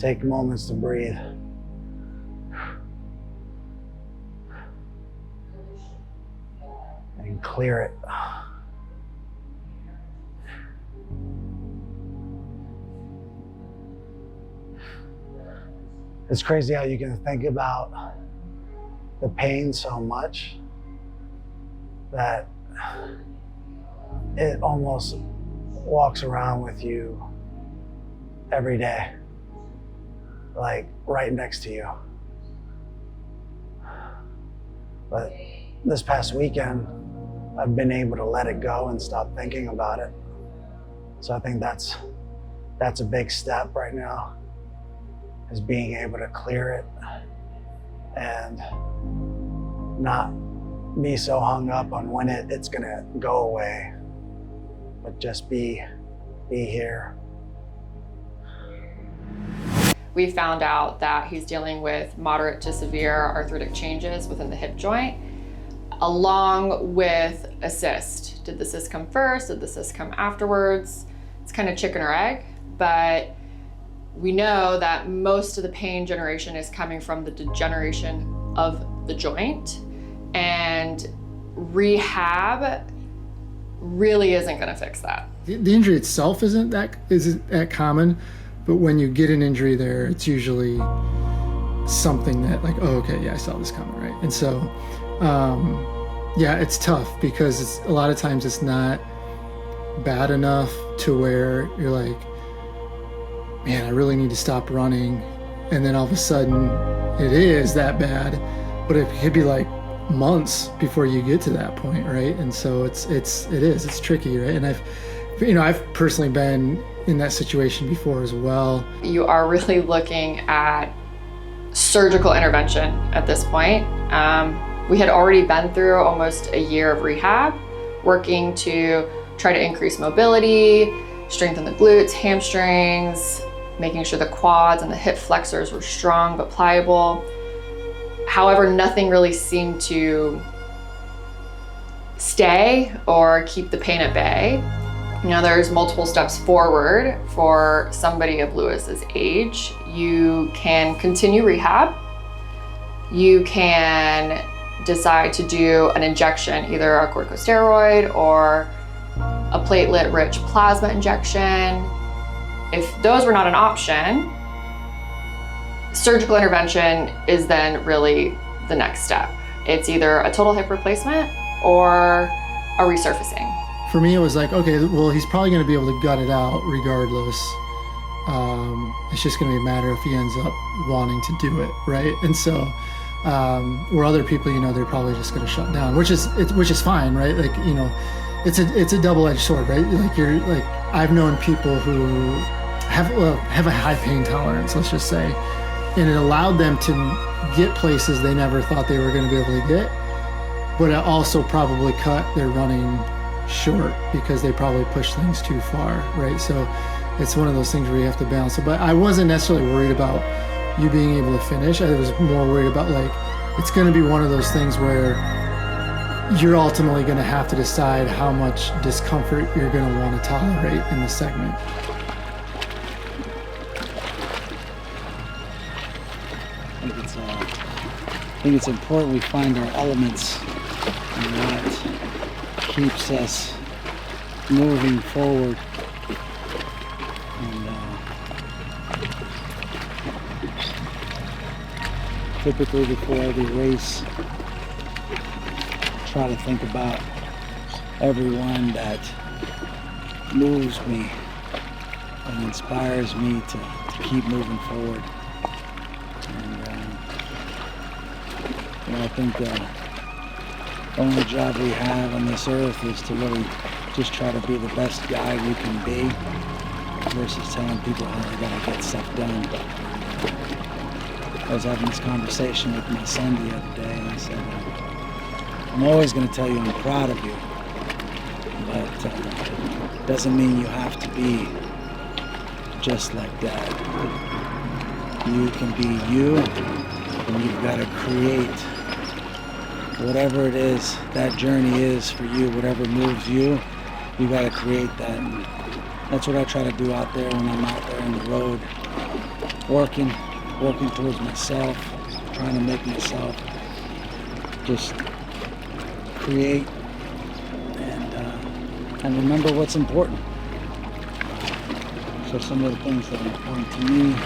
take moments to breathe. And clear it. It's crazy how you can think about the pain so much that it almost walks around with you every day, like right next to you. But this past weekend, I've been able to let it go and stop thinking about it. So I think that's a big step right now, is being able to clear it and not be so hung up on when it's gonna go away, but just be here. We found out that he's dealing with moderate to severe arthritic changes within the hip joint, along with a cyst. Did the cyst come first? Did the cyst come afterwards? It's kind of chicken or egg, but we know that most of the pain generation is coming from the degeneration of the joint, and rehab really isn't going to fix that. The injury itself isn't that common, but when you get an injury there, it's usually something that like, oh, okay, yeah, I saw this coming, right? And so, yeah, it's tough because a lot of times it's not bad enough to where you're like, man, I really need to stop running. And then all of a sudden it is that bad, but it could be like months before you get to that point, right? And so it's tricky, right? And I've personally been in that situation before as well. You are really looking at surgical intervention at this point. We had already been through almost a year of rehab, working to try to increase mobility, strengthen the glutes, hamstrings, making sure the quads and the hip flexors were strong but pliable. However, nothing really seemed to stay or keep the pain at bay. You know, there's multiple steps forward for somebody of Lewis's age. You can continue rehab. You can decide to do an injection, either a corticosteroid or a platelet-rich plasma injection. If those were not an option, surgical intervention is then really the next step. It's either a total hip replacement or a resurfacing. For me, it was like, okay, well, he's probably going to be able to gut it out regardless. It's just going to be a matter if he ends up wanting to do it, right? And so, where other people, you know, they're probably just going to shut down, which is fine, right? Like, you know, it's a double-edged sword, right? Like I've known people who have a high pain tolerance, let's just say, and it allowed them to get places they never thought they were going to be able to get, but it also probably cut their running short because they probably pushed things too far, right? So it's one of those things where you have to balance it. But I wasn't necessarily worried about you being able to finish. I was more worried about, like, it's going to be one of those things where you're ultimately going to have to decide how much discomfort you're going to want to tolerate in the segment. I think it's important we find our elements and what keeps us moving forward. And typically before every race, I try to think about everyone that moves me and inspires me to keep moving forward. And I think the only job we have on this earth is to really just try to be the best guy we can be versus telling people how they gotta get stuff done. I was having this conversation with my son the other day, and I said, I'm always gonna tell you I'm proud of you, but doesn't mean you have to be just like that. You can be you, and you've gotta create whatever it is that journey is for you, whatever moves you, you got to create that. And that's what I try to do out there when I'm out there on the road. working towards myself, trying to make myself just create and remember what's important. So some of the things that are important to me